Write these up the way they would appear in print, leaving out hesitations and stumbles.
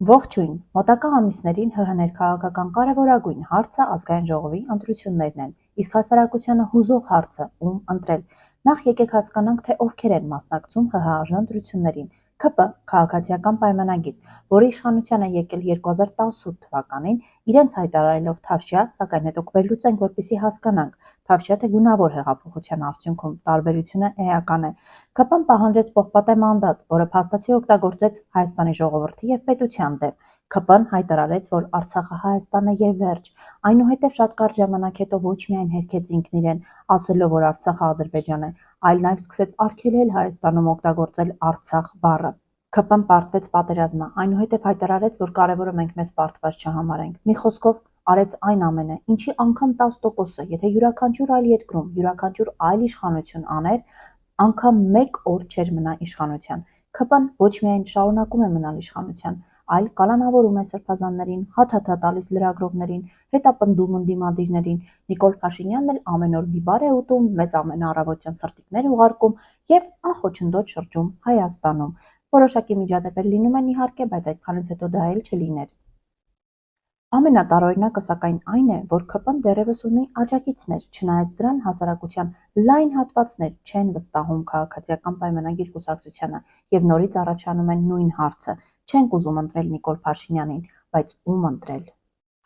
Ողջույն, մոտակա ամիսներին ՀՀ ներքաղաքական կարևորագույն հարցը ազգային ժողովի ընտրություններն են, իսկ հասարակությանը հուզող հարցը՝ ում ընտրել։ Նախ եկեք հասկանանք, թե ովքեր են մասնակցում ՀՀԱԺ ընտրություններին։ ՔՊ քաղաքացիական պայմանագիր, որի իշխանության է եկել 2018 թվականին, իրենց հայտարարելով թավշյա, սակայն հետո կվելուծենք, որպեսզի հասկանանք, թավշյա թե գունավոր հեղափոխության արդյունքում տարբերությունը էական է։ ՔՊ-ն պահանջեց պողպատե մանդատ, որը փաստացի օգտագործեց Հայաստանի ժողովրդի և պետության դեմ։ ՔՊ-ն հայտարարեց, որ Արցախը Հայաստան է և վերջ, այնուհետև շատ կարճ ժամանակ հետո ոչ միայն հերքեց ինքն իրեն, ասելով, որ Արցախը Ադրբեջան է, այլ նաև սկսեց արգելել Հայաստանում օգտագործել Արցախ բառը։ ՔՊ-ն պարտվեց պատերազմը, այնուհետև հայտարարեց, որ կարևորը մենք մեզ պարտված չհամարենք։ Մի խոսքով, արեց այն ամենը, ինչի անգամ 10%-ը, եթե յուրաքանչյուր այլ երկրում, յուրաքանչյուր այլ իշխանություն աներ, անգամ մեկ օր չէր մնա իշխանության։ ՔՊ-ն ոչ միայն շարունակում է մնալ իշխանության, այլ կալանավորում է սրբազաններին, հաթաթա տալիս լրագրողներին, հետապնդում ընդդիմադիրներին։ Նիկոլ Փաշինյանն էլ ամեն օր մի բար է ուտում, մեզ ամենաառավոտյան սրտիկներ ուղարկում և անխոչնդոտ շրջում Հայաստանում։ Որոշակի միջադեպեր լինում են իհարկե, բայց այդքանից հետո դա էլ չլիներ։ Ամենատարօրինակը սակայն այն է, որ ՔՊ-ն դեռևս ունի աջակիցներ, չնայած դրան հասարակության լայն հատվածներ չեն վստահում քաղաքացիական պայմանագիր կուսակցությանը և նորից առաջանում է նույն հարցը՝ չենք ուզում ընտրել Նիկոլ Փաշինյանին, բայց ում ընտրել։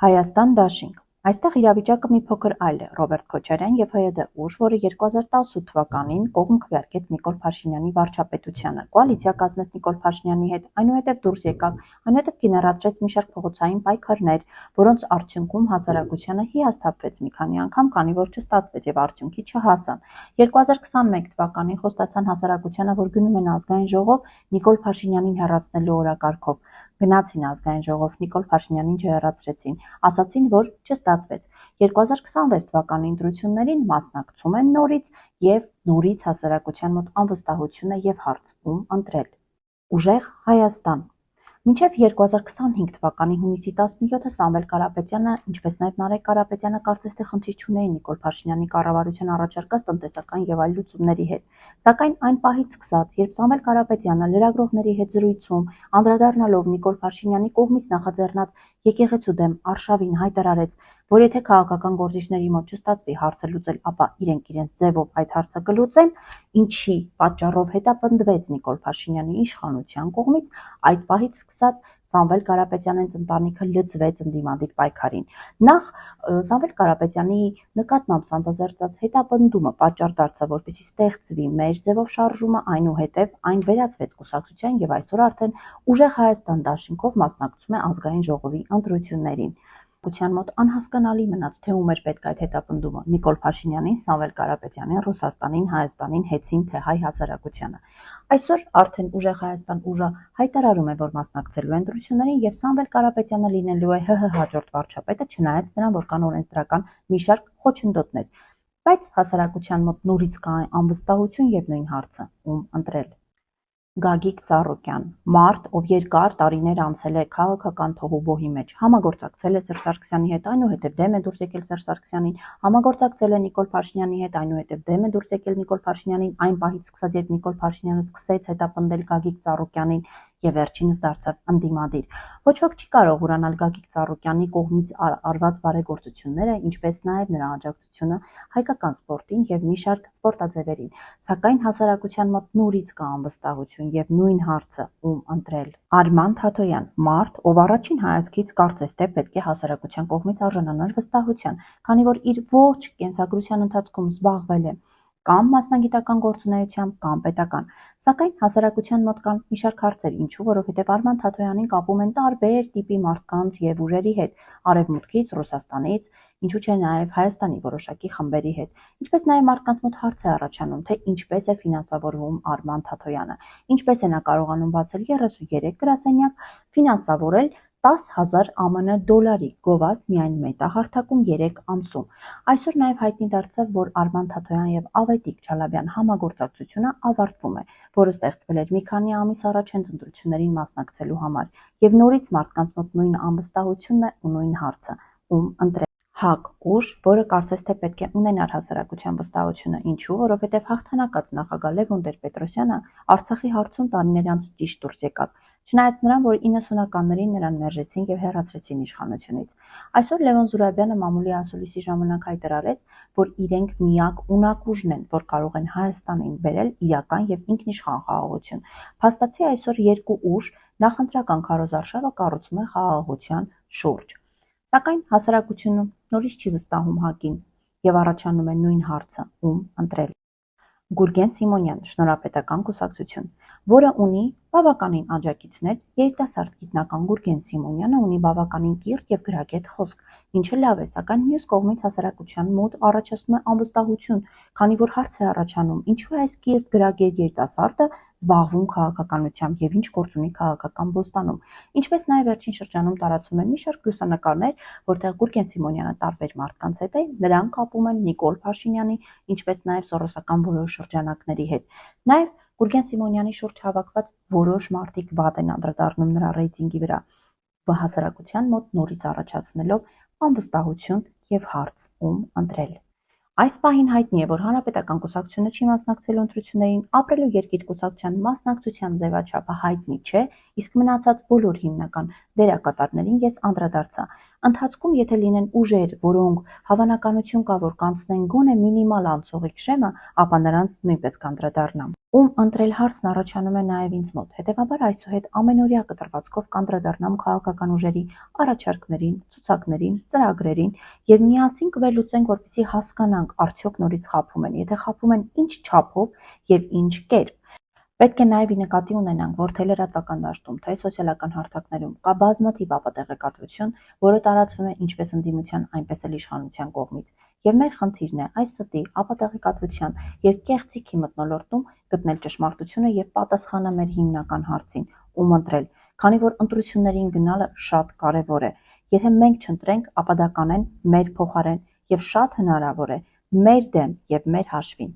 Հայաստան դաշինք։ Այստեղ իրավիճակը մի փոքր այլ է։ Ռոբերտ Քոչարյան և ՀՅԴ ուժ, որը 2018 թվականին կողմ քվեարկեց Նիկոլ Փաշինյանի վարչապետությանը, կոալիցիա կազմեց Նիկոլ Փաշինյանի հետ, այնուհետև դուրս եկավ, այնուհետև գեներացրեց մի շարք փողոցային պայքարներ, որոնց արդյունքում հասարակությանը հիասթափվեց մի քանի անգամ, քանի որ չստացվեց և արդյունքի չհասան։ 2021 թվականին խոստացան հասարակությանը, որ գնում են ազգային ժողով Նիկոլ Փաշինյանին հեռացնելու օրակարգով։ Գնացին ազգային ժողով, Նիկոլ Փաշինյանին չհեռացրեցին, ասացին, որ չստացվեց։ 2026 թվականի ընտրություններին մասնակցում են նորից և նորից հասարակության մոտ անվստահություն է և հարց՝ ում ընտրել։ Ուժեղ Հայաստան։ Մինչև 2025 թվականի հունիսի 17-ը Սամվել Կարապետյանը, ինչպես նաև Նարեկ Կարապետյանը կարծես թե խնդիր չունեին Նիկոլ Փաշինյանի կառավարության առաջարկած տնտեսական և այլ լուծումների հետ։ Սակայն այն պահից սկսած, երբ Սամվել Կարապետյանը լրագրողների հետ զրույցում անդրադառնալով Նիկոլ Փաշինյանի կողմից նախաձեռնած եկեղեցու դեմ արշավին հայտարարեց, որ եթե քաղաքական գործիչների մոտ չստացվի հարցը լուծել, ապա իրենք իրենց ձևով այդ հարցը կլուծեն, ինչի պատճառով հետապնդվեց Նիկոլ Փաշինյանի իշխանության կողմից, այդ պահից սկսած Սամվել Կարապետյանի ընտանիքը լծվեց ընդդիմադիր պայքարին։ Նախ Սամվել Կարապետյանի նկատմամբ սանձազերծած հետապնդումը պատճառ դարձավ, որպեսզի ստեղծվի մեր ձևով շարժումը, այնուհետև այն վերածվեց կուսակցության և այսօր արդեն Ուժեղ Հայաստան դաշինքով մասնակցում է ազգային ժողովի ընտրություններին։ Ության մոտ անհասկանալի մնաց, թե ում էր պետք այդ հետապնդումը՝ Նիկոլ Փաշինյանին, Սամվել Կարապետյանին, Ռուսաստանին, Հայաստանին, հեցին թե հայ հասարակությանը։ Այսօր արդեն Ուժեղ Հայաստան ուժը հայտարարում է, որ մասնակցելու է ընտրություններին և Սամվել Կարապետյանը լինելու է ՀՀ հաջորդ վարչապետը, չնայած նրան, որ կան օրենսդրական մի շարք խոչընդոտներ։ Բայց հասարակության մոտ նորից կա անվստահություն և նույն հարցը՝ ում ընտրել։ Գագիկ Ծառուկյան, մարդ, ով երկար տարիներ անցել է քաղաքական թոհուբոհի մեջ, համագործակցել է Սերժ Սարգսյանի հետ, այնուհետև դեմ է դուրս եկել Սերժ Սարգսյանին, համագործակցել է Նիկոլ Փաշինյանի հետ, այնուհետև դեմ է դուրս եկել Նիկոլ Փաշինյանին, այն պահից սկսած, երբ Նիկոլ Փաշինյանը սկսեց հետապնդել Գագիկ Ծառուկյանին և վերջինս դարձավ ընդդիմադիր։ Ոչ ոք չի կարող ուրանալ Գագիկ Ծառուկյանի կողմից արված բարեգործությունները, ինչպես նաև նրա աջակցությունը հայկական սպորտին և մի շարք սպորտաձևերին, սակայն հասարակության մոտ նորից կա անվստահություն և նույն հարցը՝ ում ընտրել։ Արման Թաթոյան, մարդ, ով առաջին հայացքից կարծես թե պետք է հասարակության կողմից արժանանար վստահության, քանի որ իր ողջ կենսագրության ընթացքում զբաղվել է կամ մասնագիտական գործունեությամբ, կամ պետական, սակայն հասարակության մոտ կան մի շարք հարցեր, ինչու, որովհետև Արման Թաթոյանին կապում են տարբեր տիպի մարդկանց և ուժերի հետ, Արևմուտքից, Ռուսաստանից, ինչու չէ նաև Հայաստանի որոշակի խմբերի հետ, ինչպես նաև մարդկանց մոտ հարց է առաջանում, թե ինչպես է ֆինանսավորվում Արման Թաթոյանը, ինչպես է նա կարողանում բացել 33 գրասենյակ, ֆինանսավորել 10,000 ԱՄՆ դոլարի գովազդ միայն մետաղարթակում 3 ամսում։ Այսօր նաև հայտնի դարձավ, որ Արման Թաթոյան և Ավետիք Չալաբյան համագործակցությունը ավարտվում է, որը ստեղծվել էր մի քանի ամիս առաջ հենց ընտրություններին մասնակցելու համար, և նորից մարդկանց մոտ նույն անվստահությունն է ու նույն հարցը՝ ում ընտրել։ ՀԱԿ ուժ, որը կարծես թե պետք է ունենար հասարակության վստահությունը, ինչու, որովհետև հաղթանակած նախագահ Լևոն Տեր-Պետրոսյանը Արցախի հարցում տարիներ անց ճիշտ դուրս եկավ, Չնայած նրան, որ 90-ականներին նրան մերժեցին եւ հեռացրեցին իշխանությունից։ Այսօր Լևոն Զուրաբյանը մամուլի ասուլիսի ժամանակ հայտարարեց, որ իրենք միակ ունակուժն են, որ կարող են Հայաստանին բերել իրական եւ ինքնիշխան խաղաղություն։ Փաստացի այսօր երկու ուժ նախընտրական քարոզարշավը կառուցում են խաղաղության շուրջ։ Սակայն հասարակությունը նորից չի վստահում ՀԱԿ-ին եւ առաջանում է նույն հարցը՝ ում ընտրել։ Գուրգեն Սիմոնյան, Շնորհապետական կուսակցություն, որը ունի բավականին աջակիցներ, երիտասարդ գիտնական Գուրգեն Սիմոնյանը ունի բավականին կիրթ եւ գրագետ խոսք, ինչը լավ է, սակայն մյուս կողմից հասարակության մոտ առաջացնում է անվստահություն, քանի որ հարց է առաջանում, ինչու է այս կիրթ գրագետ երիտասարդը զբաղվում քաղաքականությամբ եւ ինչ գործ ունի քաղաքական բոստանում։ Ինչպես նաեւ վերջին շրջանում տարածվում են մի շարք լուսանկարներ, որտեղ Գուրգեն Սիմոնյանը տարբեր մարդկանց հետ է, նրանք կապում են Նիկոլ Փաշինյանի, ինչպես նաեւ սորոսական որոշ շրջանակների հետ։ Նաեւ Գուրգեն Սիմոնյանի շուրջ հավաքված որոշ մարդիկ վատ են անդրադառնում նրա ռեյտինգի վրա, հասարակության մոտ նորից առաջացնելով անվստահություն եւ հարց՝ ում ընտրել։ Այս պահին հայտնի է, որ Հանրապետական կուսակցությունը չի մասնակցելու ընտրություններին, Ապրելու երկիր կուսակցության մասնակցության ձևաչափը հայտնի չէ, իսկ մնացած բոլոր հիմնական դերակատարներին ես անդրադարձա։ Ընթացքում, եթե լինեն ուժեր, որոնք հավանականություն կա, որ կանցնեն գոնե մինիմալ անցողիկ շեմը, ապա նրանց նույնպես կանդրադառնամ։ Ում ընտրել հարցն առաջանում է նաև ինձ մոտ, հետևաբար այսուհետ ամենօրյա կտրվածքով կանդրադառնամ քաղաքական ուժերի առաջարկներին, ցուցակներին, ծրագրերին եւ միասին կվերլուծենք, որպեսզի հասկանանք արդյոք նորից խաբում են, եթե խաբում են ինչ չափով եւ ինչ կերպ։ Պետք է նաև ի նկատի ունենանք, որ թե լրատվական դաշտում, թե սոցիալական հարթակներում կա բազմաթիվ ապատեղեկատվություն, որը տարածվում է ինչպես ընդդիմության, այնպես էլ իշխանության կողմից։ Եվ մեր խնդիրն է այս ստի ապատեղեկատվության եւ կեղծիքի մթնոլորտում գտնել ճշմարտությունը եւ պատասխանը մեր հիմնական հարցին՝ ում ընտրել, քանի որ ընտրություններին գնալը շատ կարեւոր է։ Եթե մենք չընտրենք, ապա դա կանեն մեր փոխարեն եւ շատ հնարավոր է մեր դեմ եւ մեր հաշվին։